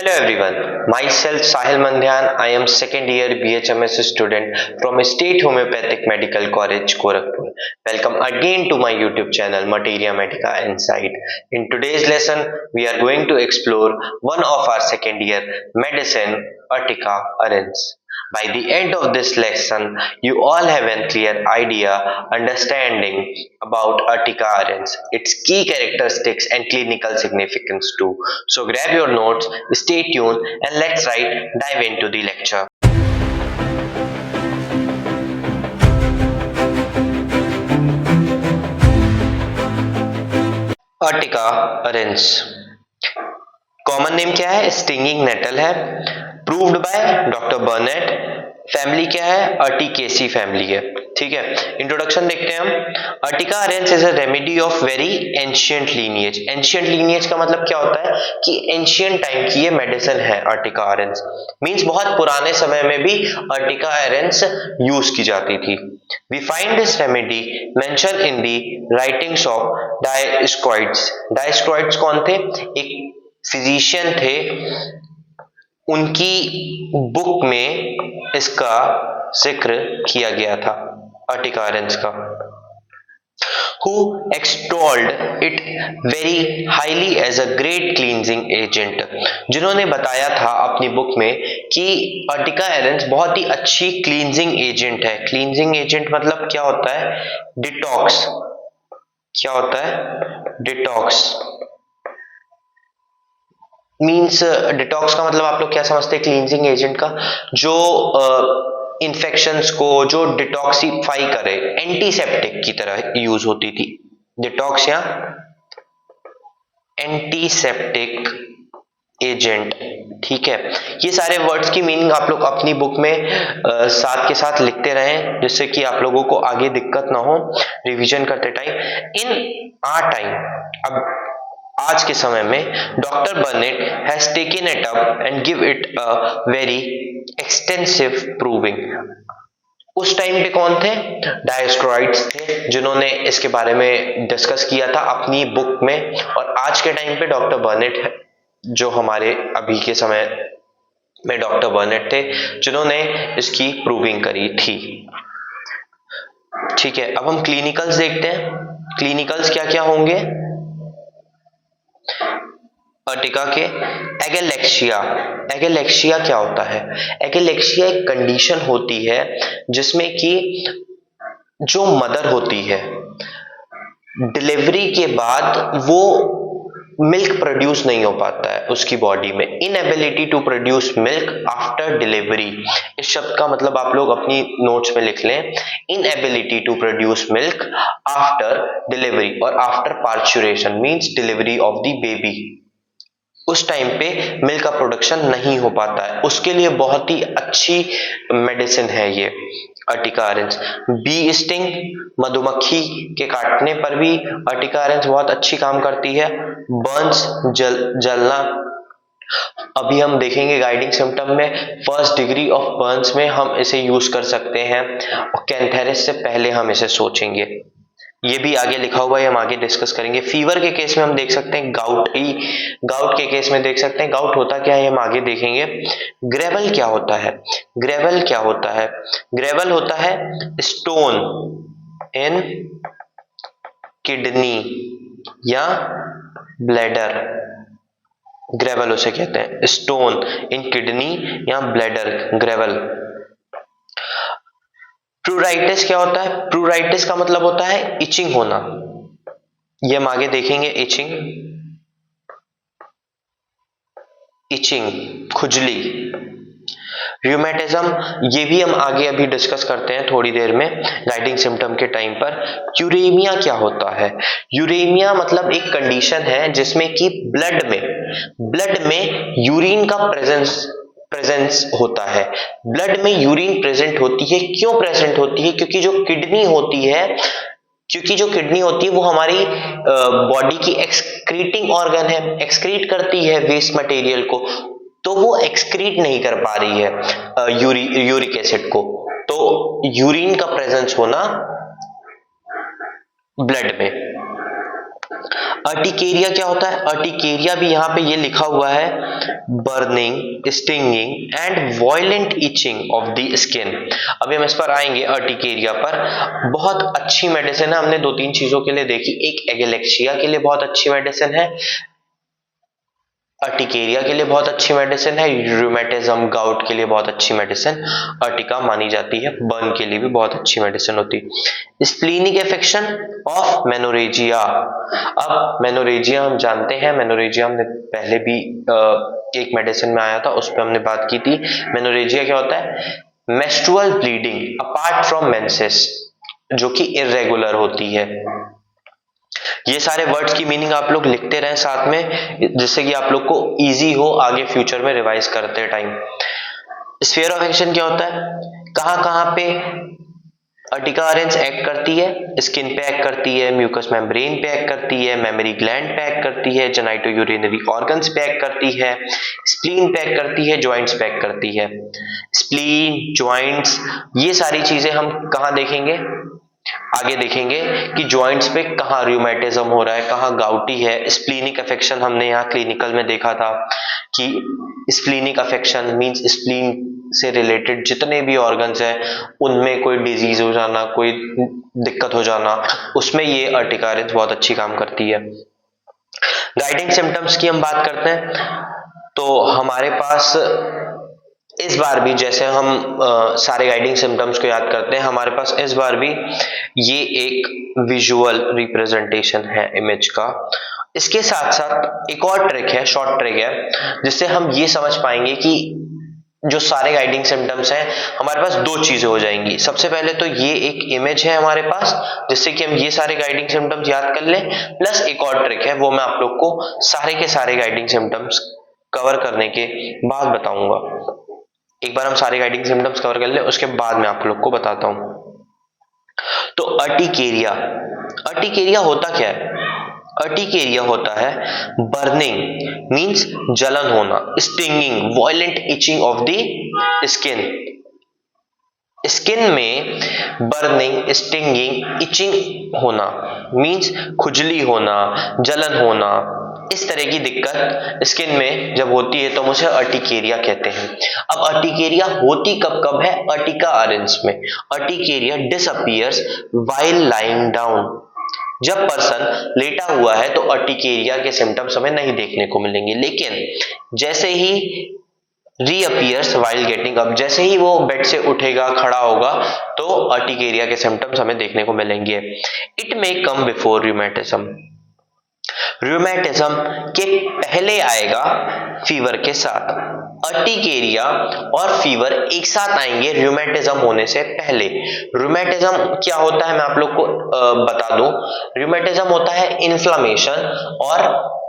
Hello everyone, myself Sahil Mandhyan. I am second year BHMS student from State Homeopathic Medical College, Gorakhpur. Welcome again to my YouTube channel Materia Medica Insight. In today's lesson, we are going to explore one of our second year medicine, Urtica arens. By the end of this lesson, you all have a clear idea, understanding about Urtica arens, its key characteristics and clinical significance too. So grab your notes, stay tuned, and let's dive into the lecture. Urtica arens. Common name क्या है? Stinging natal है. Proved by doctor बर्नेट. Family क्या है? अर्टिकेसी family है. ठीक है, introduction देखते हैं हम. Urtica urens is a remedy of very ancient lineage. Ancient lineage का मतलब क्या होता है कि एंशियंट टाइम की ये मेडिसिन है. अर्टिका अरेंस मींस बहुत पुराने समय में भी अर्टिका अरेंस यूज की जाती थी. We find this remedy mention in the writings of Dioscorides. Dioscorides कौन थे? एक फिजिशियन थे. उनकी बुक में इसका जिक्र किया गया था अर्टिका अरेंस का. Who extolled it very highly as a great cleansing agent. जिन्होंने बताया था अपनी बुक में कि अर्टिका अरेंस बहुत ही अच्छी क्लींजिंग एजेंट है. क्लींजिंग एजेंट मतलब क्या होता है? डिटॉक्स. क्या होता है? डिटॉक्स मीन्स डिटॉक्स का मतलब आप लोग क्या समझते हैं क्लींजिंग एजेंट का? जो इन्फेक्शंस को जो डिटॉक्सिफाई करे, एंटीसेप्टिक की तरह यूज होती थी डिटॉक्स या एंटीसेप्टिक एजेंट. ठीक है, ये सारे वर्ड्स की मीनिंग आप लोग अपनी बुक में साथ के साथ लिखते रहें जिससे कि आप लोगों को आगे दिक्कत ना हो रिवीजन करते टाइम. इन आर टाइम, अब आज के समय में doctor बर्नेट has taken it up and give it a very extensive proving. उस टाइम पे कौन थे? डायस्क्रोइड्स थे जिन्होंने इसके बारे में डिस्कस किया था अपनी बुक में. और आज के टाइम पे डॉक्टर बर्नेट है, जो हमारे अभी के समय में डॉक्टर बर्नेट थे जिन्होंने इसकी प्रूविंग करी थी. ठीक है, अब हम क्लिनिकल्स देखते हैं. क्लिनिकल्स क्या क्या होंगे अर्टिका के? एगेलेक्सिया. एगेलेक्सिया क्या होता है? एगेलेक्सिया एक कंडीशन होती है जिसमें कि जो मदर होती है डिलीवरी के बाद वो मिल्क प्रोड्यूस नहीं हो पाता है उसकी बॉडी में. Inability to produce milk after delivery. इस शब्द का मतलब आप लोग अपनी नोट्स में लिख लें. Inability to produce milk after delivery और after parturition means delivery of the baby. उस टाइम पे मिल्क का प्रोडक्शन नहीं हो पाता है. उसके लिए बहुत ही अच्छी मेडिसिन है ये अर्टिका अरेंस. बी स्टिंग, मधुमक्खी के काटने पर भी अर्टिका अरेंस बहुत अच्छी काम करती है. बर्न्स, जलना, अभी हम देखेंगे गाइडिंग सिम्टम में फर्स्ट डिग्री ऑफ बर्न्स में हम इसे यूज कर सकते हैं. और कैंथेरिस से पहले हम इसे सोचेंगे. ये भी आगे लिखा हुआ है, हम आगे डिस्कस करेंगे. फीवर के केस में हम देख सकते हैं गाउट के केस में देख सकते हैं. गाउट होता क्या है हम आगे देखेंगे. ग्रेवल क्या होता है? ग्रेवल क्या होता है? ग्रेवल होता है स्टोन इन किडनी या ब्लैडर. ग्रेवल उसे कहते हैं, स्टोन इन किडनी या ब्लैडर, ग्रेवल. प्रूराइटिस क्या होता है? प्रूराइटिस का मतलब होता है इचिंग होना. ये हम आगे देखेंगे. इचिंग, खुजली. र्यूमेटिज्म, ये भी हम आगे अभी डिस्कस करते हैं थोड़ी देर में गाइडिंग सिम्टम के टाइम पर. यूरेमिया क्या होता है? यूरेमिया मतलब एक कंडीशन है जिसमें कि ब्लड में यूरिन का प्रेजेंस होता है. ब्लड में यूरिन प्रेजेंट होती है. क्यों प्रेजेंट होती है? क्योंकि जो किडनी होती है वो हमारी बॉडी की एक्सक्रीटिंग ऑर्गन है, एक्सक्रीट करती है वेस्ट मटेरियल को. तो वो एक्सक्रीट नहीं कर पा रही है यूरिक एसिड को. तो यूरिन का प्रेजेंस होना ब्लड में. अर्टिकेरिया क्या होता है? अर्टिकेरिया भी यहाँ पे ये लिखा हुआ है, burning, stinging and violent itching of the skin. अभी हम इस पर आएंगे, अर्टिकेरिया पर। बहुत अच्छी मेडिसिन है, हमने दो तीन चीजों के लिए देखी। एक एगेलेक्सिया के लिए बहुत अच्छी मेडिसिन है, अर्टिकेरिया के लिए बहुत अच्छी मेडिसिन है, रूमेटिज्म गाउट के लिए बहुत अच्छी मेडिसिन अर्टिका मानी जाती है, बर्न के लिए भी बहुत अच्छी मेडिसिन होती है। Splenic infection of menorrhagia. अब मेनोरेजिया हम जानते हैं, मेनोरेजिया हमने पहले भी एक मेडिसिन में आया था, उस पर हमने बात की थी। मेनोरेजिया क्या होता है? Menstrual bleeding apart from menses, जो कि इर्रेगुलर होती है। ये सारे वर्ड्स की मीनिंग आप लोग लिखते रहें साथ में, जिससे कि आप लोग को इजी हो आगे फ्यूचर में रिवाइज करते टाइम। स्फीयर ऑफ एक्शन क्या होता है? कहां कहां पे अर्टिका अरेंस एक्ट करती है? स्किन पे एक्ट करती है, म्यूकस मेम्ब्रेन पे एक्ट करती है, मेमोरी ग्लैंड पे एक्ट करती है, जेनाइटो यूरिनरी ऑर्गन्स पे एक्ट करती है, स्प्लीन पे एक्ट करती है, जॉइंट्स पे एक्ट करती है। स्प्लीन, जॉइंट्स, ये सारी चीजें हम कहां देखेंगे? आगे देखेंगे कि जॉइंट्स पे कहाँ रूमेटिज्म हो रहा है, कहाँ गाउटी है। स्प्लीनिक अफेक्शन हमने यहाँ क्लिनिकल में देखा था कि स्प्लीनिक अफेक्शन मींस स्प्लीन से रिलेटेड जितने भी ऑर्गन्स हैं उनमें कोई डिजीज हो जाना, कोई दिक्कत हो जाना, उसमें ये अर्टिका अरेंस बहुत अच्छी काम करती है। गाइडिंग सिम्टम्स की हम बात करते हैं तो हमारे पास इस बार भी, जैसे हम सारे गाइडिंग सिम्टम्स को याद करते हैं, हमारे पास इस बार भी ये एक विजुअल रिप्रेजेंटेशन है इमेज का। इसके साथ साथ एक और ट्रिक है, शॉर्ट ट्रिक है, जिससे हम ये समझ पाएंगे कि जो सारे गाइडिंग सिम्टम्स हैं हमारे पास दो चीजें हो जाएंगी। सबसे पहले तो ये एक इमेज है हमारे पास, जिससे कि हम ये सारे गाइडिंग सिम्टम्स याद कर लें, प्लस एक और ट्रिक है, वो मैं आप लोग को सारे के सारे गाइडिंग सिम्टम्स कवर करने के बाद बताऊंगा। एक बार हम सारे गाइडिंग सिम्टम्स कवर कर ले, उसके बाद मैं आप लोग को बताता हूं। तो अर्टिकेरिया, अर्टिकेरिया होता क्या है? अर्टिकेरिया होता है बर्निंग मींस जलन होना, stinging, violent itching of the skin. Skin में बर्निंग, स्टिंगिंग, इचिंग होना मींस खुजली होना, जलन होना, इस तरह की दिक्कत स्किन में जब होती है तो हम उसे अर्टिकेरिया कहते हैं। अब अर्टिकेरिया होती कब कब है? अर्टिका अरेंस में। Urticaria disappears while lying down. जब पर्सन लेटा हुआ है तो अर्टिकेरिया के सिम्टम्स हमें नहीं देखने को मिलेंगे, लेकिन जैसे ही रीअपियर्स व्हाइल गेटिंग अप, जैसे ही वो बेड से उठेगा, खड़ा होगा, तो अर्टिकेरिया के सिम्टम्स हमें देखने को मिलेंगे। It may come before rheumatism. Rheumatism के पहले आएगा फीवर के साथ। अर्टिकेरिया और फीवर एक साथ आएंगे रूमेटिज्म होने से पहले। रूमेटिज्म क्या होता है मैं आप लोग को बता दूं। रूमेटिज्म होता है इन्फ्लामेशन और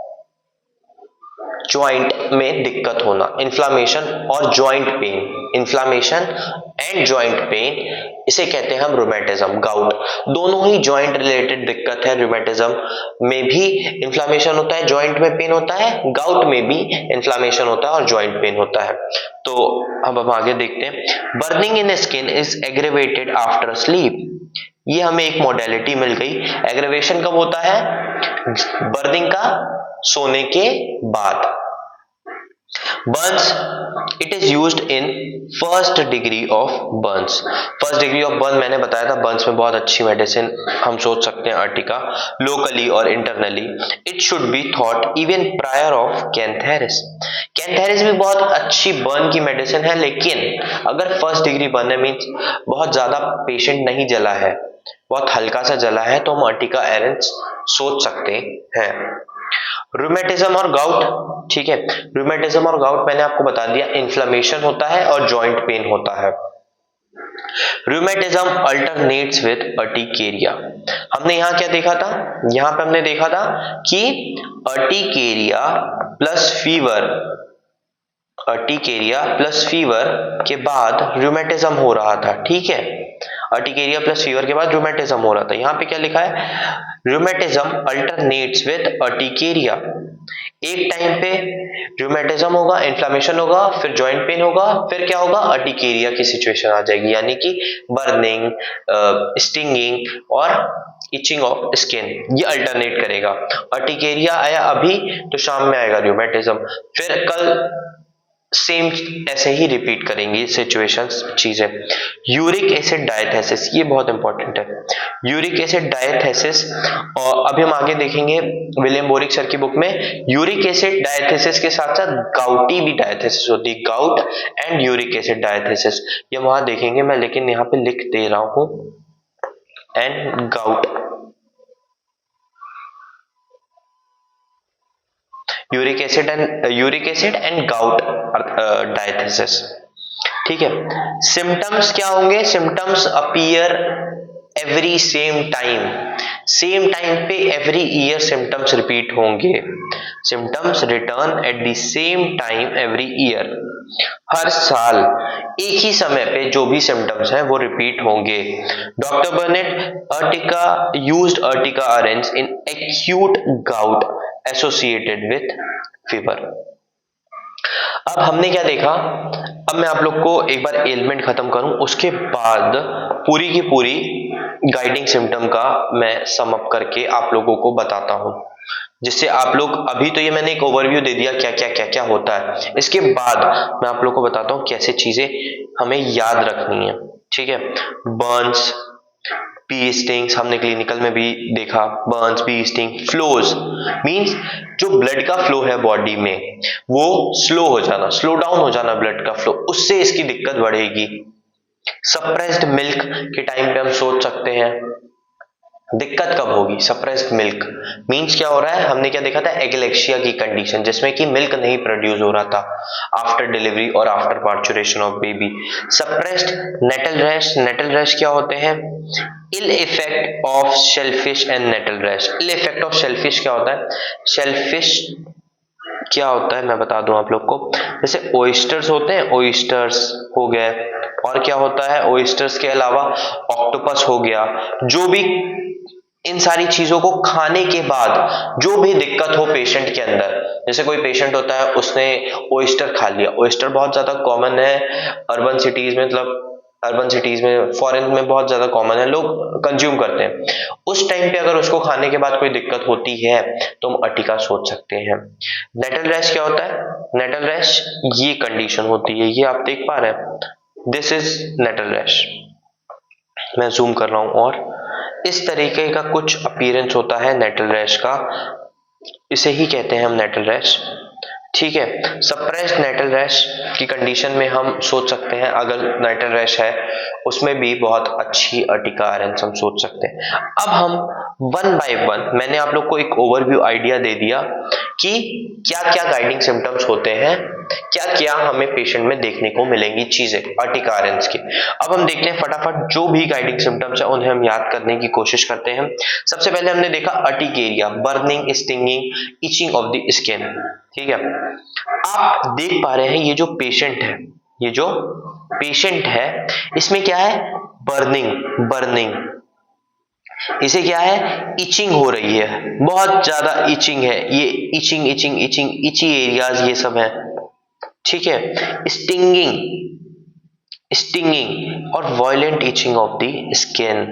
ज्वाइंट में दिक्कत होना, इन्फ्लामेशन और joint pain, inflammation and joint pain, इसे कहते हैं हम रूमेटिज्म, गाउट। दोनों ही ज्वाइंट रिलेटेड दिक्कत है। रूमेटिज्म में भी इन्फ्लामेशन होता है, ज्वाइंट में पेन होता है, गाउट में भी इन्फ्लामेशन होता है और ज्वाइंट पेन होता है। तो अब हम आगे देखते हैं। Burning in skin is aggravated after sleep. ये हमें एक मॉडलिटी मिल गई। एग्रेवेशन कब होता है? बर्निंग का सोने के बाद। Burns, it is used in first degree of Burns. First degree of burn मैंने बताया था, बर्न्स में बहुत अच्छी मेडिसिन हम सोच सकते हैं अर्टिका, लोकली और internally. It should be thought even prior of cantharis. Cantharis भी बहुत अच्छी बर्न की मेडिसिन है, लेकिन अगर फर्स्ट डिग्री बर्न है मीन्स बहुत ज्यादा पेशेंट नहीं जला है, बहुत हल्का सा जला है, तो हम अर्टिका एरेंस सोच सकते हैं। रूमेटिज्म और गाउट, ठीक है, रूमेटिज्म और गाउट मैंने आपको बता दिया, इन्फ्लेमेशन होता है और जॉइंट पेन होता है। Rheumatism alternates with urticaria. हमने यहां क्या देखा था? यहां पे हमने देखा था कि urticaria plus fever, urticaria plus fever के बाद रूमेटिज्म हो रहा था, ठीक है। अर्टिकेरिया प्लस फीवर के बाद रूमेटिज्म हो रहा था। यहां पे क्या लिखा है? Rheumatism alternates with urticaria. एक टाइम पे रूमेटिज्म होगा, इन्फ्लेमेशन होगा, फिर जॉइंट पेन होगा, फिर क्या होगा? अर्टिकेरिया की सिचुएशन आ जाएगी, यानी कि बर्निंग, स्टिंगिंग और इचिंग ऑफ स्किन, ये अल्टरनेट करेगा। अर्टिकेरिया आया अभी तो शाम में आएगा रूमेटिज्म, फिर कल सेम ऐसे ही रिपीट करेंगी सिचुएशंस चीजें। यूरिक एसिड डायथेसिस, ये बहुत इंपॉर्टेंट है। यूरिक एसिड डायथेसिस, और अभी हम आगे देखेंगे विलियम बोरिक सर की बुक में यूरिक एसिड डायथेसिस के साथ साथ गाउटी भी डायथेसिस होती है, gout and uric acid diathesis, ये वहां देखेंगे मैं, लेकिन यहाँ पे लिख दे रहा हूं and gout, uric acid and gout diathesis. ठीक है, सिम्टम्स क्या होंगे? Symptoms appear every same time पे एवरी ईयर सिम्टम्स रिपीट होंगे। Symptoms return at the same time every year, हर साल एक ही समय पे जो भी सिम्टम्स हैं वो रिपीट होंगे। Doctor बर्नेट Ertiga used Ertiga orange in acute gout associated with fever. अब हमने क्या देखा, अब मैं आप लोग को एक बार एलिमेंट खत्म करूं, उसके बाद पूरी की पूरी गाइडिंग सिम्टम का मैं सम अप करके आप लोगों को बताता हूं, जिससे आप लोग, अभी तो ये मैंने एक ओवरव्यू दे दिया क्या क्या होता है, इसके बाद मैं आप लोग को बताता हूं कैसे चीजें हमें याद रखनी है। ठीक है, बर्न्स, बी स्टिंग्स हमने क्लिनिकल में भी देखा, burns, bee sting, flows means जो ब्लड का फ्लो है बॉडी में वो स्लो हो जाना, स्लो डाउन हो जाना ब्लड का फ्लो, उससे इसकी दिक्कत बढ़ेगी। सप्रेस्ड मिल्क के टाइम पे हम सोच सकते हैं दिक्कत कब होगी। सप्रेस्ड मिल्क मींस क्या हो रहा है, हमने क्या देखा था, एगलेक्शिया की कंडीशन जिसमें कि मिल्क नहीं प्रोड्यूस हो रहा था आफ्टर डिलीवरी और after parturition of baby. Suppressed nettle rash, nettle rash क्या होते हैं, ill effect of shellfish and nettle rash. Ill effect of shellfish क्या होता है, शेलफिश क्या होता है मैं बता दूं आप लोग को, जैसे ओइस्टर्स होते हैं, ओइस्टर्स हो गए, और क्या होता है, ओइस्टर्स के अलावा ऑक्टोपस हो गया, जो भी इन सारी चीजों को खाने के बाद जो भी दिक्कत हो पेशेंट के अंदर, जैसे कोई पेशेंट होता है उसने ओइस्टर खा लिया, ओइस्टर बहुत ज्यादा कॉमन है अर्बन सिटीज में, मतलब अर्बन सिटीज में, फॉरेन में बहुत ज्यादा कॉमन है, लोग कंज्यूम करते हैं। उस टाइम पे अगर उसको खाने के बाद कोई दिक्कत होती है तो हम अर्टिका सोच सकते हैं। नेटल रैश क्या होता है, नेटल रैश ये कंडीशन होती है, ये आप देख पा रहे हैं, दिस इज नेटल रैश, मैं जूम कर रहा हूं, और इस तरीके का कुछ अपीयरेंस होता है नेटल रैश का, इसे ही कहते हैं हम नेटल रैश। ठीक है, सप्रेस्ड नेटल रैश की कंडीशन में हम सोच सकते हैं, अगर नेटल रैश है उसमें भी बहुत अच्छी अर्टिका ऑरेंज हम सोच सकते हैं। अब हम वन बाय वन, मैंने आप लोग को एक ओवरव्यू आइडिया दे दिया कि क्या क्या गाइडिंग सिम्टम्स होते हैं, क्या क्या हमें पेशेंट में देखने को मिलेंगी चीजें अर्टिका ऑरेंज की। अब हम देखते हैं फटाफट जो भी गाइडिंग सिम्टम्स है उन्हें हम याद करने की कोशिश करते हैं। सबसे पहले हमने देखा urticaria, burning, stinging, itching of the skin. ठीक है, आप देख पा रहे हैं ये जो पेशेंट है, ये जो पेशेंट है इसमें क्या है, बर्निंग, बर्निंग, इसे क्या है, इचिंग हो रही है, बहुत ज्यादा इचिंग है, ये itching itching itching itchy areas ये सब है। ठीक है, स्टिंगिंग, स्टिंगिंग और violent itching of the skin.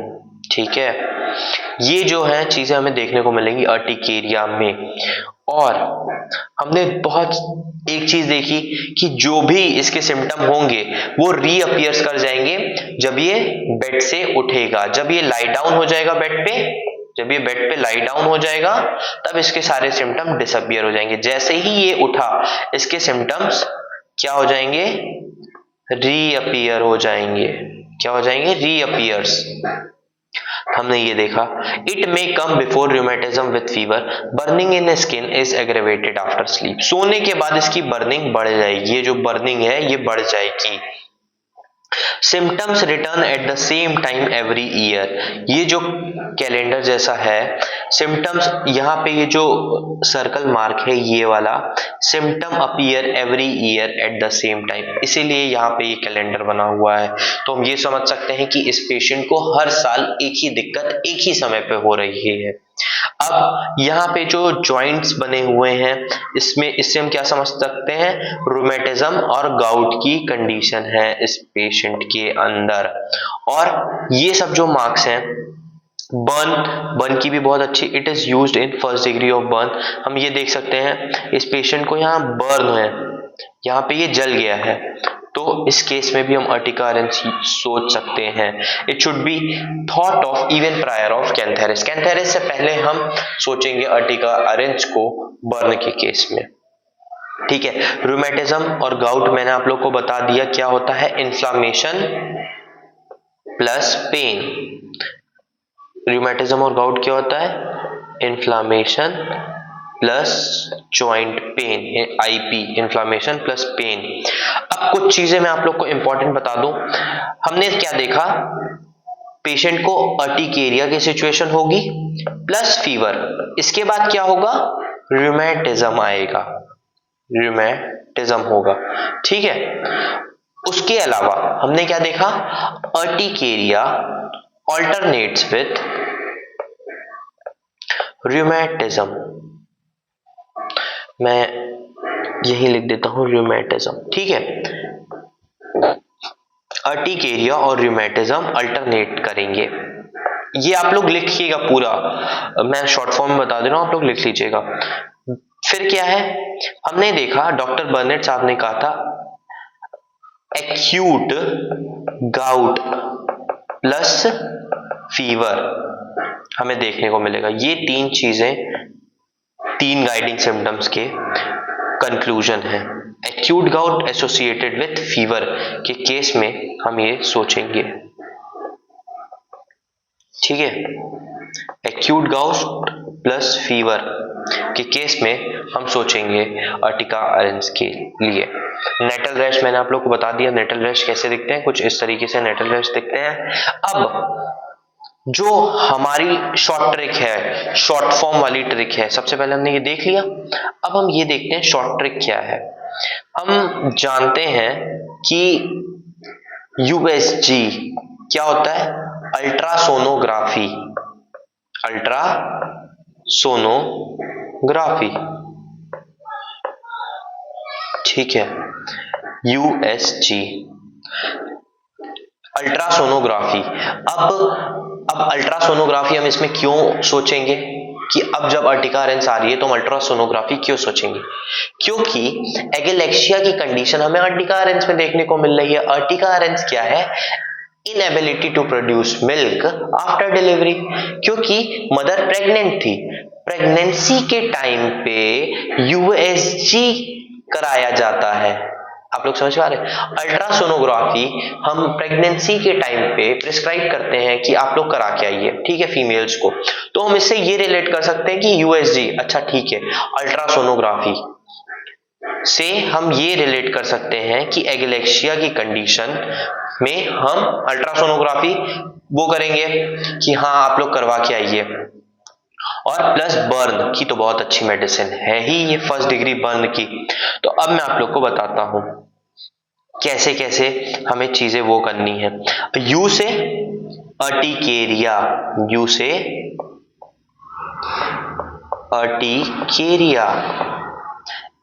ठीक है, ये जो है चीजें हमें देखने को मिलेंगी अर्टिकेरिया में। और हमने बहुत एक चीज देखी कि जो भी इसके सिम्टम होंगे वो रीअपियर्स कर जाएंगे जब ये बेड से उठेगा, जब ये लाई डाउन हो जाएगा बेड पे, जब ये बेड पे लाई डाउन हो जाएगा तब इसके सारे सिम्टम डिसअपियर हो जाएंगे। जैसे ही ये उठा इसके सिम्टम्स क्या हो जाएंगे, रीअपियर हो जाएंगे। क्या हो जाएंगे, रीअपियर्स। हमने ये देखा, it may come before rheumatism with fever, burning in skin is aggravated after sleep. सोने के बाद इसकी बर्निंग बढ़ जाएगी, ये जो बर्निंग है ये बढ़ जाएगी। Symptoms return at the same time every year, ये जो कैलेंडर जैसा है, सिम्टम्स यहाँ पे ये जो सर्कल मार्क है ये वाला, symptom appear every year eight the same time, इसीलिए यहाँ पे ये कैलेंडर बना हुआ है। तो हम ये समझ सकते हैं कि इस पेशेंट को हर साल एक ही दिक्कत एक ही समय पे हो रही है। अब यहाँ पे जो जॉइंट्स बने हुए हैं इसमें, इससे हम क्या समझ सकते हैं, रूमेटिज्म और गाउट की कंडीशन है इस पेशेंट के अंदर। और ये सब जो मार्क्स हैं बर्न, बर्न की भी बहुत अच्छी, it is used in first degree of burn. हम ये देख सकते हैं इस पेशेंट को यहाँ बर्न है, यहाँ पे ये जल गया है, तो इस केस में भी हम अर्टिका अरेंस सोच सकते हैं। It should be thought of even prior of cantharis, cantharis से पहले हम सोचेंगे अर्टिका अरेंस को बर्न के केस में। ठीक है, रूमेटिज्म और गाउट मैंने आप लोग को बता दिया क्या होता है, इन्फ्लामेशन प्लस पेन। रूमेटिज्म और गाउट क्या होता है, inflammation plus joint pain, IP, inflammation plus pain. अब कुछ चीजें मैं आप लोग को इंपॉर्टेंट बता दूं, हमने क्या देखा, पेशेंट को अर्टिकेरिया की सिचुएशन होगी प्लस फीवर, इसके बाद क्या होगा, रूमेटिज्म आएगा, रूमेटिज्म होगा। ठीक है, उसके अलावा हमने क्या देखा, अर्टिकेरिया ऑल्टरनेट्स विथ रूमेटिज्म, मैं यही लिख देता हूं रूमेटिज्म। ठीक है, अर्टिकेरिया और रूमेटिज्म अल्टरनेट करेंगे, ये आप लोग लिखिएगा पूरा, मैं शॉर्ट फॉर्म में बता दे रहा हूं, आप लोग लिख लीजिएगा। फिर क्या है, हमने देखा डॉक्टर बर्नेट साहब ने कहा था एक्यूट गाउट प्लस फीवर हमें देखने को मिलेगा। ये तीन चीजें, तीन गाइडिंग सिम्टम्स के कंक्लूजन है। Acute gout associated with fever के केस में हम ये सोचेंगे। ठीक है, एक्यूट गाउट प्लस फीवर के केस में हम सोचेंगे अर्टिका अरेंस के लिए। नेटल रैश मैंने आप लोग को बता दिया, नेटल रैश कैसे दिखते हैं, कुछ इस तरीके से नेटल रैश दिखते हैं। अब जो हमारी शॉर्ट ट्रिक है, शॉर्ट फॉर्म वाली ट्रिक है, सबसे पहले हमने ये देख लिया, अब हम ये देखते हैं शॉर्ट ट्रिक क्या है। हम जानते हैं कि यूएसजी क्या होता है, अल्ट्रासोनोग्राफी, अल्ट्रासोनोग्राफी। ठीक है, यूएसजी अल्ट्रासोनोग्राफी। अब अल्ट्रासोनोग्राफी हम इसमें क्यों सोचेंगे कि अब जब अर्टिका अरेंस आ रही है तो हम अल्ट्रासोनोग्राफी क्यों सोचेंगे, क्योंकि एगेलेक्सिया की कंडीशन हमें अर्टिका अरेंस में देखने को मिल रही है। अर्टिका अरेंस क्या है, inability to produce milk after delivery, क्योंकि मदर प्रेग्नेंट थी, प्रेगनेंसी के टाइम पे यूएसजी कराया जाता है। आप लोग समझ पा रहे हैं, अल्ट्रासोनोग्राफी हम प्रेगनेंसी के टाइम पे प्रिस्क्राइब करते हैं कि आप लोग करा के आइए, ठीक है, फीमेल्स को। तो हम इससे ये रिलेट कर सकते हैं कि यूएसजी, अच्छा ठीक है, अल्ट्रासोनोग्राफी से हम ये रिलेट कर सकते हैं कि एगेलेक्सिया की कंडीशन में हम अल्ट्रासोनोग्राफी वो करेंगे कि हाँ आप लोग करवा के आइए। और प्लस बर्न की तो बहुत अच्छी मेडिसिन है ही ये, फर्स्ट डिग्री बर्न की। तो अब मैं आप लोग को बताता हूं कैसे कैसे हमें चीजें वो करनी है। यू से अर्टिकेरिया, यू से अर्टिकेरिया,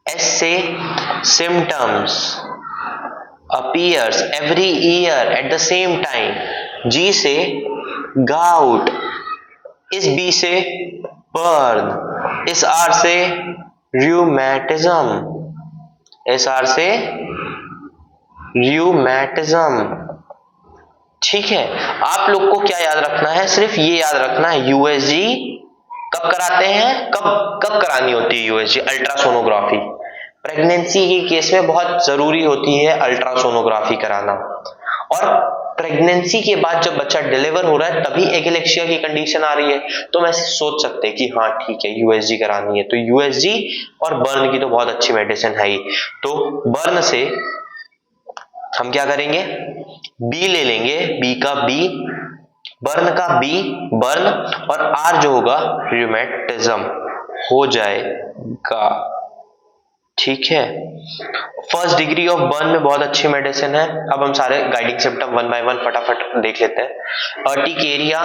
एस से symptoms appears every year at the same time, G से gout, इस B से burn, इस R से rheumatism, इस R से rheumatism। ठीक है, आप लोग को क्या याद रखना है, सिर्फ ये याद रखना है यूएसजी कब कराते हैं, कब कब करानी होती है यूएसजी, अल्ट्रासोनोग्राफी। प्रेगनेंसी के केस में बहुत जरूरी होती है अल्ट्रासोनोग्राफी कराना, और प्रेगनेंसी के बाद जब बच्चा डिलीवर हो रहा है तभी एगेलेक्सिया की कंडीशन आ रही है, तो मैं सोच सकते हैं कि हाँ ठीक है यूएसजी करानी है। तो यूएसजी और बर्न की तो बहुत अच्छी मेडिसिन है ही। तो बर्न से हम क्या करेंगे, बी ले लेंगे, बी का बी, बर्न का बी बर्न, और आर जो होगा रूमेटिज्म हो जाएगा। ठीक है। फर्स्ट डिग्री ऑफ बर्न में बहुत अच्छी मेडिसिन है। अब हम सारे guiding symptom one by one फटाफट देख लेते हैं। अर्टिकेरिया,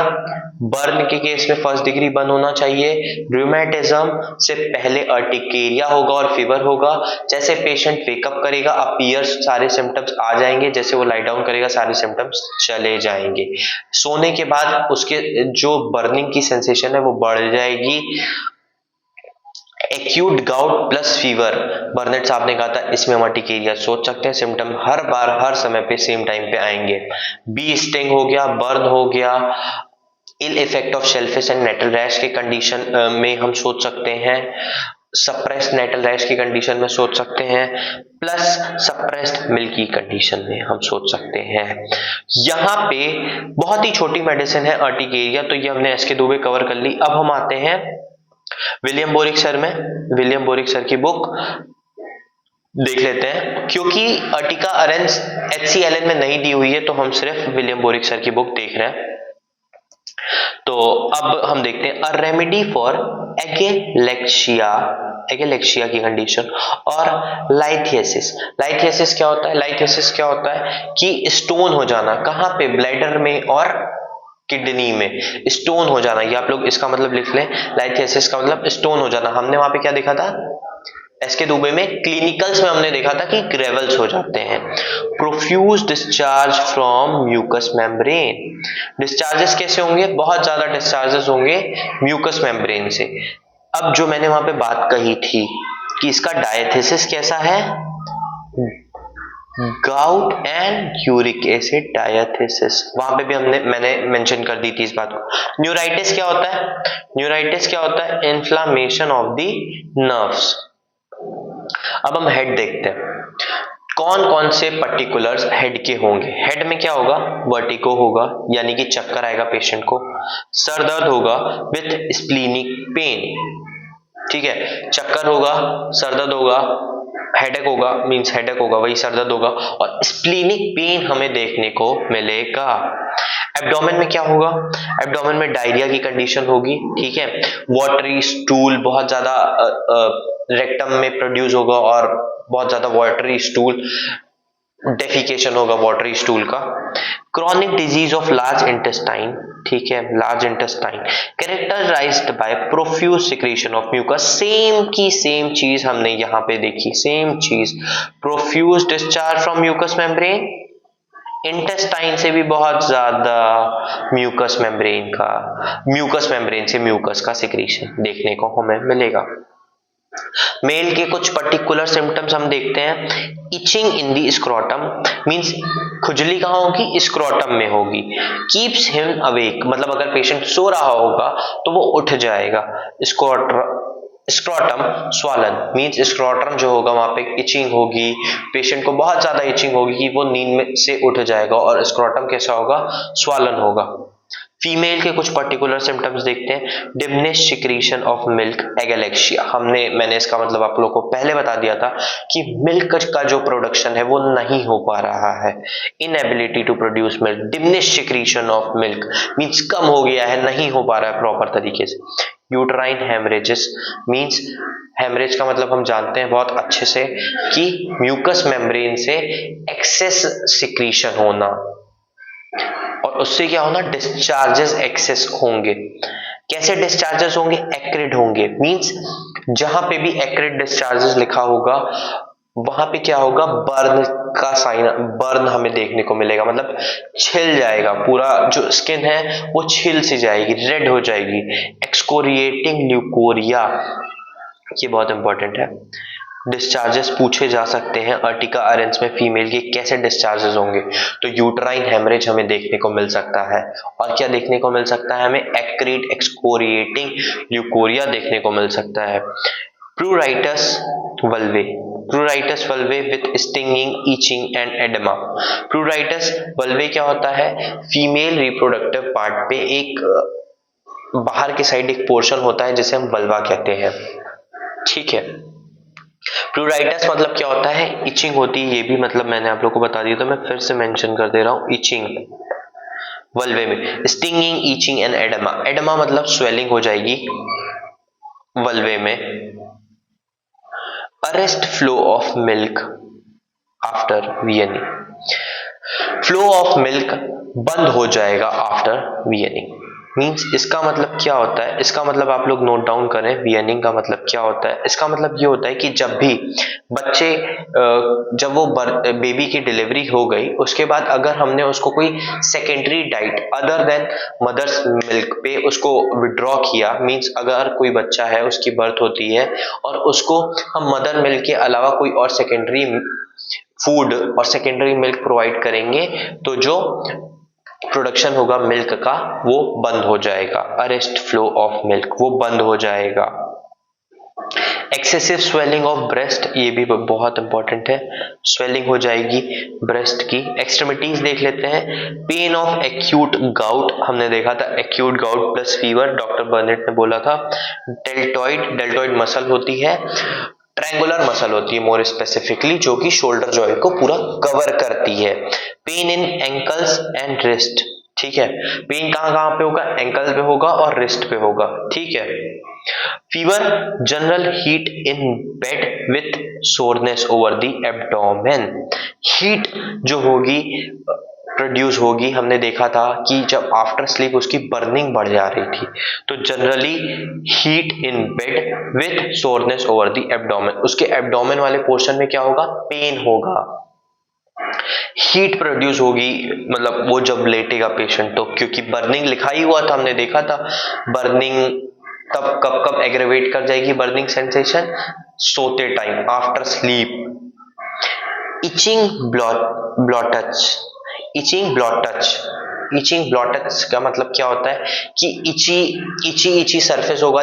बर्न के केस में फर्स्ट डिग्री बर्न होना चाहिए। रूमेटिज्म से पहले अर्टिकेरिया होगा और फीवर होगा। जैसे पेशेंट वेकअप करेगा अपीयर्स सारे सिम्टम्स आ जाएंगे, जैसे वो लाई डाउन करेगा सारे सिम्टम्स चले जाएंगे। सोने के बाद उसके जो बर्निंग की सेंसेशन है वो बढ़ जाएगी। एक्यूट गाउट प्लस फीवर, बर्नेट साहब ने कहा था इसमें हम अर्टिकेरिया सोच सकते हैं। सिम्टम हर बार हर समय पे सेम टाइम पे आएंगे। बी स्टिंग हो गया, बर्न हो गया, ill effect of shellfish and nettle rash के कंडीशन में हम सोच सकते हैं। सप्रेस्ड नेटल रैश की कंडीशन में सोच सकते हैं, प्लस सप्रेस्ड मिल्की कंडीशन में हम सोच सकते हैं। यहाँ पे बहुत ही छोटी मेडिसिन है अर्टिकेरिया, तो ये हमने एसके दुबे कवर कर ली। अब हम आते हैं विलियम बोरिक सर में। विलियम बोरिक सर की बुक देख लेते हैं, क्योंकि अर्टिका अरेंस HCLN में नहीं दी हुई है तो हम सिर्फ विलियम बोरिक सर की बुक देख रहे हैं। तो अब हम देखते हैं अ रेमेडी फॉर एगेलेक्शिया, एगेलेक्शिया की कंडीशन और लाइथियसिस। लाइथियसिस क्या होता है? लाइथियसिस क्या होता है कि स्टोन हो जाना, कहां पे? ब्लैडर में और किडनी में स्टोन हो जाना। ये आप लोग इसका मतलब लिख लें, लाइथियसिस का मतलब स्टोन हो जाना। हमने वहां पे क्या देखा था एसके दुबे में? क्लिनिकल्स में हमने देखा था कि ग्रेवल्स हो जाते हैं। Profuse discharge from mucous membrane. Discharges कैसे होंगे? बहुत ज्यादा डिस्चार्जेस होंगे म्यूकस मेम्ब्रेन से। अब जो मैंने वहां पे बात कही थी कि इसका डायथेसिस कैसा है, gout and uric acid diathesis, वहां पे भी मैंने मेंशन कर दी थी इस बात को। न्यूराइटिस क्या होता है? न्यूराइटिस क्या होता है? Inflammation of the nerves. अब हम हेड देखते हैं, कौन कौन से पर्टिकुलर्स हेड के होंगे। हेड में क्या होगा? वर्टिगो होगा, यानी कि चक्कर आएगा पेशेंट को। सर दर्द होगा विथ स्प्लीनिक पेन, ठीक है, चक्कर होगा, सर दर्द होगा, हेडेक होगा, मींस हेडेक होगा, वही सर दर्द होगा, और स्प्लीनिक पेन हमें देखने को मिलेगा। एब्डोमेन में क्या होगा? एब्डोमेन में डायरिया की कंडीशन होगी, ठीक है, वाटरी स्टूल बहुत ज्यादा रेक्टम में प्रोड्यूस होगा और बहुत ज्यादा वाटरी स्टूल, डेफिकेशन होगा वाटरी स्टूल का। Chronic disease of large intestine, ठीक है, large intestine characterized by profuse secretion of mucus. Same की सेम चीज हमने यहां पे देखी, सेम चीज, profuse discharge from mucous membrane, intestine से भी बहुत ज्यादा म्यूकस मेम्ब्रेन का, म्यूकस मेम्ब्रेन से म्यूकस का सिक्रीशन देखने को हमें मिलेगा। मेल के कुछ पर्टिकुलर सिम्टम्स हम देखते हैं। Etching in the scrotum, means खुजली कहां होगी? स्क्रोटम में होगी। कीप्स हिम अवेक, मतलब अगर पेशेंट सो रहा होगा तो वो उठ जाएगा। स्क्रोटम स्वालन, मींस स्क्रोटम जो होगा वहां पे इचिंग होगी, पेशेंट को बहुत ज्यादा इचिंग होगी कि वो नींद में से उठ जाएगा, और स्क्रोटम कैसा होगा? स्वालन होगा। फीमेल के कुछ पर्टिकुलर सिम्टम्स देखते हैं। डिमिनिश सिक्रीशन ऑफ मिल्क, एगेलेक्शिया, मैंने इसका मतलब आप लोगों को पहले बता दिया था कि मिल्क का जो प्रोडक्शन है वो नहीं हो पा रहा है। Inability to produce milk, diminish secretion of milk means कम हो गया है, नहीं हो पा रहा है प्रॉपर तरीके से। यूट्राइन हेमरेजेस, मींस हेमरेज का मतलब हम जानते हैं बहुत अच्छे से कि म्यूकस मेम्ब्रेन से एक्सेस सिक्रीशन होना, और उससे क्या होना? डिस्चार्जेस एक्सेस होंगे। कैसे डिस्चार्जेस होंगे? एक्रिड होंगे, मींस जहां पे भी एक्रिड डिस्चार्जेस लिखा होगा वहां पे क्या होगा? बर्न का साइन, बर्न हमें देखने को मिलेगा, मतलब छिल जाएगा, पूरा जो स्किन है वो छिल सी जाएगी, रेड हो जाएगी। एक्सकोरिएटिंग ल्यूकोरिया, ये बहुत इंपॉर्टेंट है। डिस्चार्जेस पूछे जा सकते हैं अर्टिका अरेंस में फीमेल के कैसे डिस्चार्जेस होंगे, तो यूट्राइन हेमरेज हमें देखने को मिल सकता है, और क्या देखने को मिल सकता है? हमें एक्रीड एक्सकोरिएटिंग ल्यूकोरिया देखने को मिल सकता है। Pruritus vulvae, pruritus vulvae with stinging, itching and oedema. Pruritus vulvae क्या होता है? फीमेल रिप्रोडक्टिव पार्ट पे एक बाहर की साइड एक पोर्शन होता है जिसे हम वल्वा कहते हैं, ठीक है। प्लूराइटिस मतलब क्या होता है? इचिंग होती है, ये भी मतलब मैंने आप लोग को बता दिया, तो मैं फिर से मेंशन कर दे रहा हूं, इचिंग वल्वे में। Stinging, itching and oedema, oedema मतलब स्वेलिंग हो जाएगी वल्वे में। Arrest flow of milk after weaning, flow of milk बंद हो जाएगा आफ्टर वीएनिंग। मींस इसका मतलब क्या होता है, इसका मतलब आप लोग नोट डाउन करें, वीएनिंग का मतलब क्या होता है। इसका मतलब ये होता है कि जब भी बच्चे जब वो बेबी की डिलीवरी हो गई उसके बाद अगर हमने उसको कोई secondary diet other than mother's milk पे उसको विड्रॉ किया, मींस अगर कोई बच्चा है उसकी बर्थ होती है और उसको हम मदर मिल्क के अलावा कोई और सेकेंडरी फूड और सेकेंडरी मिल्क प्रोवाइड करेंगे तो जो प्रोडक्शन होगा मिल्क का वो बंद हो जाएगा, अरेस्ट फ्लो ऑफ मिल्क वो बंद हो जाएगा। एक्सेसिव स्वेलिंग ऑफ ब्रेस्ट, ये भी बहुत इंपॉर्टेंट है, स्वेलिंग हो जाएगी ब्रेस्ट की। एक्सट्रीमिटीज देख लेते हैं, पेन ऑफ एक्यूट गाउट, हमने देखा था acute gout plus fever, doctor बर्नेट ने बोला था। डेल्टॉइड मसल होती है, ट्रायंगुलर मसल होती है मोर स्पेसिफिकली, जो कि शोल्डर जॉइंट को पूरा कवर करती है। Pain in ankles and wrist, ठीक है, पेन कहां कहां पे होगा, एंकल पे होगा और रिस्ट पे होगा, ठीक है। Fever, general heat in bed with soreness over the abdomen, heat जो होगी प्रोड्यूस होगी, हमने देखा था कि जब आफ्टर स्लीप उसकी बर्निंग बढ़ जा रही थी, तो generally heat in bed with soreness over the abdomen, उसके एब्डोमेन वाले पोर्शन में क्या होगा, पेन होगा, हीट प्रोड्यूस होगी, मतलब वो जब लेटेगा पेशेंट तो, क्योंकि बर्निंग लिखा ही हुआ था, हमने देखा था बर्निंग तब कब एग्रेवेट कर जाएगी बर्निंग सेंसेशन, सोते time after sleep. Itching blotch, itching blotch का मतलब क्या होता है कि इची सरफेस होगा,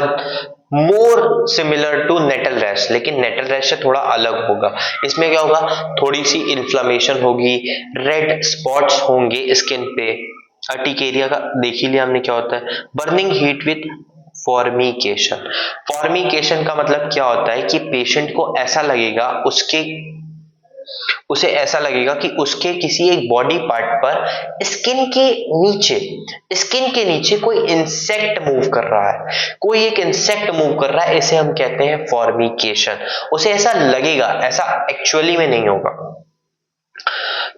more similar to nettle rash, लेकिन नेटल रैश से थोड़ा अलग होगा। इसमें क्या होगा, थोड़ी सी इन्फ्लेमेशन होगी, रेड स्पॉट्स होंगे स्किन पे, अर्टिकेरिया का देख ही लिया हमने क्या होता है। Burning heat with formication, formication का मतलब क्या होता है कि पेशेंट को ऐसा लगेगा उसे ऐसा लगेगा कि उसके किसी एक बॉडी पार्ट पर स्किन के नीचे कोई इंसेक्ट मूव कर रहा है, कोई एक इंसेक्ट मूव कर रहा है, इसे हम कहते हैं फॉर्मिकेशन। उसे ऐसा लगेगा, ऐसा एक्चुअली में नहीं होगा,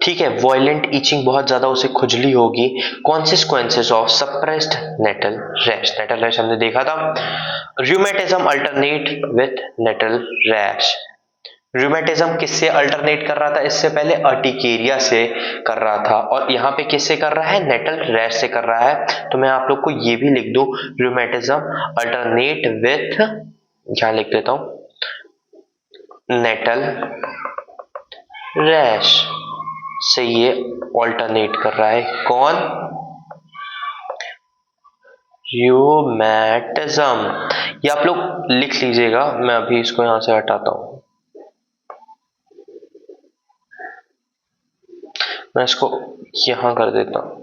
ठीक है। वॉयलेंट इचिंग, बहुत ज्यादा उसे खुजली होगी। Consequences of suppressed nettle rash, nettle rash हमने देखा था। Rheumatism alternate with nettle rash, rheumatism किससे अल्टरनेट कर रहा था, इससे पहले अर्टिकेरिया से कर रहा था, और यहाँ पे किससे कर रहा है, नेटल रैश से कर रहा है। तो मैं आप लोग को ये भी लिख दूं, रूमेटिज्म अल्टरनेट विथ, यहां लिख देता हूं, नेटल रैश से ये ऑल्टरनेट कर रहा है, कौन, रूमेटिज्म। ये आप लोग लिख लीजिएगा, मैं अभी इसको यहां से हटाता हूं, मैं इसको यहां कर देता हूं।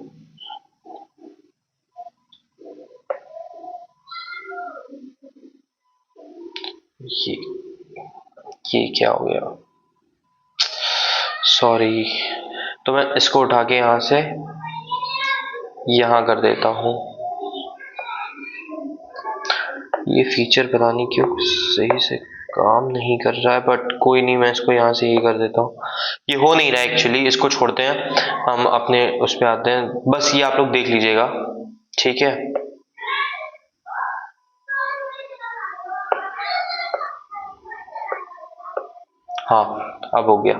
ये क्या हो गया, सॉरी, तो मैं इसको उठा के यहां से यहां कर देता हूं। ये फीचर पता नहीं क्यों सही से काम नहीं कर रहा है, बट कोई नहीं, मैं इसको यहाँ से ही कर देता हूँ। ये हो नहीं रहा है एक्चुअली, इसको छोड़ते हैं, हम अपने उस पे आते हैं। बस ये आप लोग देख लीजिएगा, ठीक है। हाँ, अब हो गया,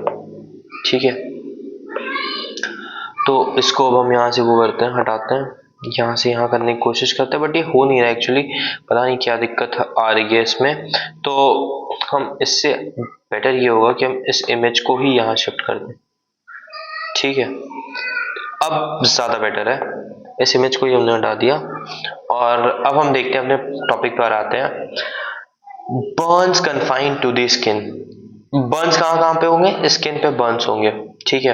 ठीक है। तो इसको अब हम यहाँ से वो करते हैं, हटाते हैं, यहाँ से यहाँ करने की कोशिश करते हैं, बट ये हो नहीं रहा है एक्चुअली, पता नहीं क्या दिक्कत आ रही है इसमें। तो हम इससे बेटर ये होगा कि हम इस इमेज को ही यहाँ शिफ्ट कर दें, ठीक है। अब ज्यादा बेटर है, इस इमेज को ही हमने हटा दिया, और अब हम देखते हैं, अपने टॉपिक पर आते हैं। Burns confined to the skin, burns कहां कहां पे होंगे, स्किन पे बर्न्स होंगे, ठीक है।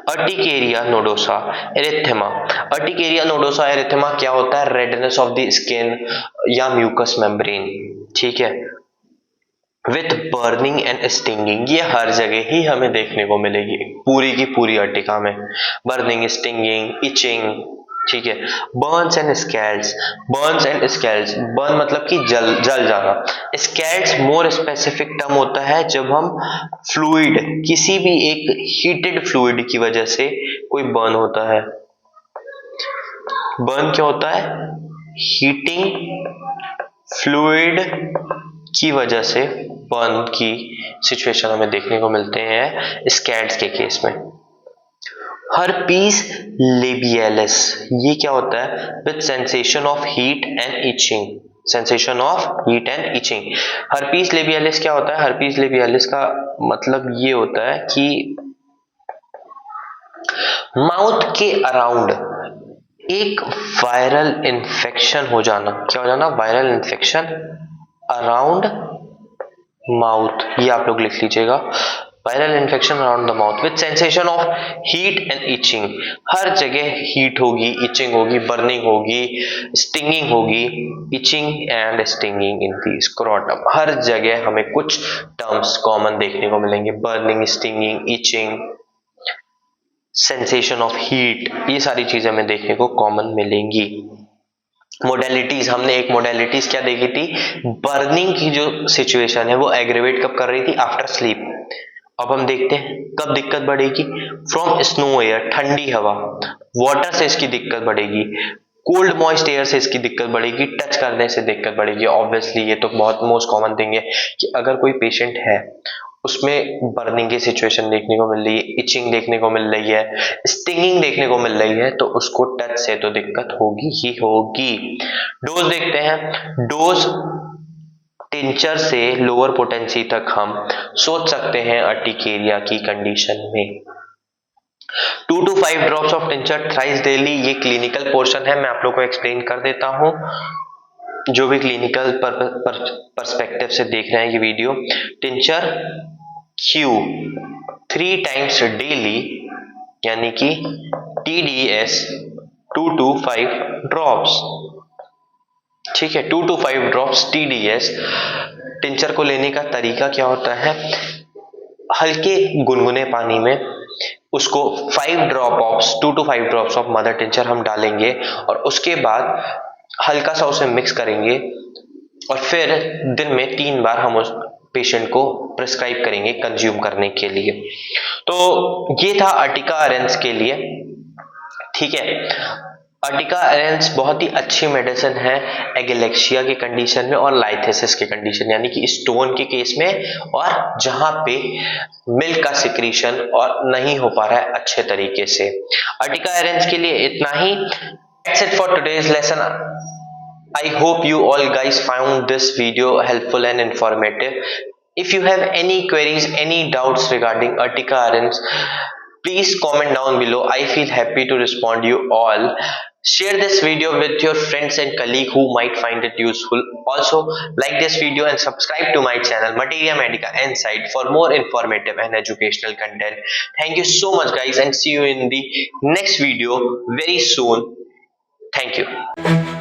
Urticaria nodosa erythema, urticaria nodosa erythema क्या होता है, रेडनेस ऑफ द स्किन या म्यूकस मेम्ब्रेन, ठीक है, विथ बर्निंग एंड स्टिंगिंग, ये हर जगह ही हमें देखने को मिलेगी, पूरी की पूरी अर्टिका में, बर्निंग, स्टिंगिंग, इचिंग, ठीक है। Burns and scalds, burns and scalds, burn मतलब कि जल जाना। स्कैल्स मोर स्पेसिफिक टर्म होता है जब हम फ्लूइड, किसी भी एक हीटेड फ्लूइड की वजह से कोई बर्न होता है। बर्न क्या होता है? हीटिंग फ्लूइड की वजह से बर्न की सिचुएशन हमें देखने को मिलते हैं स्कैल्स के केस में। हर्पीस लेबियलिस, ये क्या होता है? With sensation of heat and itching, sensation of heat and itching. Herpes labialis क्या होता है? हर्पीस लेबियलिस का मतलब ये होता है कि माउथ के अराउंड एक वायरल इन्फेक्शन हो जाना। क्या हो जाना? वायरल इन्फेक्शन अराउंड माउथ, ये आप लोग लिख लीजिएगा। Viral infection around the mouth with sensation of heat and itching. हर जगह हीट होगी, इचिंग होगी, बर्निंग होगी, स्टिंगिंग होगी। Itching and stinging in the scrotum, हर जगह हमें कुछ टर्म्स कॉमन देखने को मिलेंगे। Burning, stinging, itching, sensation of heat, ये सारी चीजें हमें देखने को कॉमन मिलेंगी। मोडेलिटीज, हमने एक मोडेलिटीज क्या देखी थी? बर्निंग की जो सिचुएशन है वो एग्रेवेट कब कर रही थी? After sleep. अब हम देखते हैं कब दिक्कत बढ़ेगी। फ्रॉम स्नो एयर, ठंडी हवा, वाटर से इसकी दिक्कत बढ़ेगी, कोल्ड मॉइस्ट एयर से इसकी दिक्कत बढ़ेगी, टच करने से दिक्कत बढ़ेगी। ऑब्वियसली ये तो बहुत मोस्ट कॉमन थिंग है कि अगर कोई पेशेंट है उसमें बर्निंग की सिचुएशन देखने को मिल रही है, इचिंग देखने को मिल रही है, स्टिंगिंग देखने को मिल रही है, तो उसको टच से तो दिक्कत होगी ही होगी। डोज देखते हैं। डोज टिंचर से लोअर पोटेंसी तक हम सोच सकते हैं अर्टिकेरिया की कंडीशन में। 2 to 5 drops of tincture thrice daily, ये क्लिनिकल पोर्शन है, मैं आप लोग को एक्सप्लेन कर देता हूं। जो भी क्लिनिकल पर्सपेक्टिव से देख रहे हैं ये video, tincture Q 3 times daily, यानी कि TDS 2 to 5 ड्रॉप्स। ठीक है, 2 to 5 ड्रॉप्स TDS। टिंचर को लेने का तरीका क्या होता है? हल्के गुनगुने पानी में उसको 2 to 5 drops of mother tincture हम डालेंगे और उसके बाद हल्का सा उसे मिक्स करेंगे और फिर दिन में 3 बार हम उस पेशेंट को प्रिस्क्राइब करेंगे कंज्यूम करने के लिए। तो ये था अर्टिका अरेंस के लिए। ठीक है, अर्टिका अरेंस बहुत ही अच्छी मेडिसिन है एगेलेक्सिया के कंडीशन में और लाइथेसिस के कंडीशन, यानी कि स्टोन के केस में और जहां पे मिल्क का सिक्रीशन और नहीं हो पा रहा है अच्छे तरीके से। अर्टिका अरेंस के लिए इतना ही। That's it for today's lesson. I hope you all guys found this video helpful and informative. If you have any queries, any doubts regarding Urtica areans, please comment down below. I feel happy to respond you all. Share this video with your friends and colleagues who might find it useful. Also, like this video and subscribe to my channel Materia Medica Insight for more informative and educational content. Thank you so much guys and see you in the next video very soon. Thank you.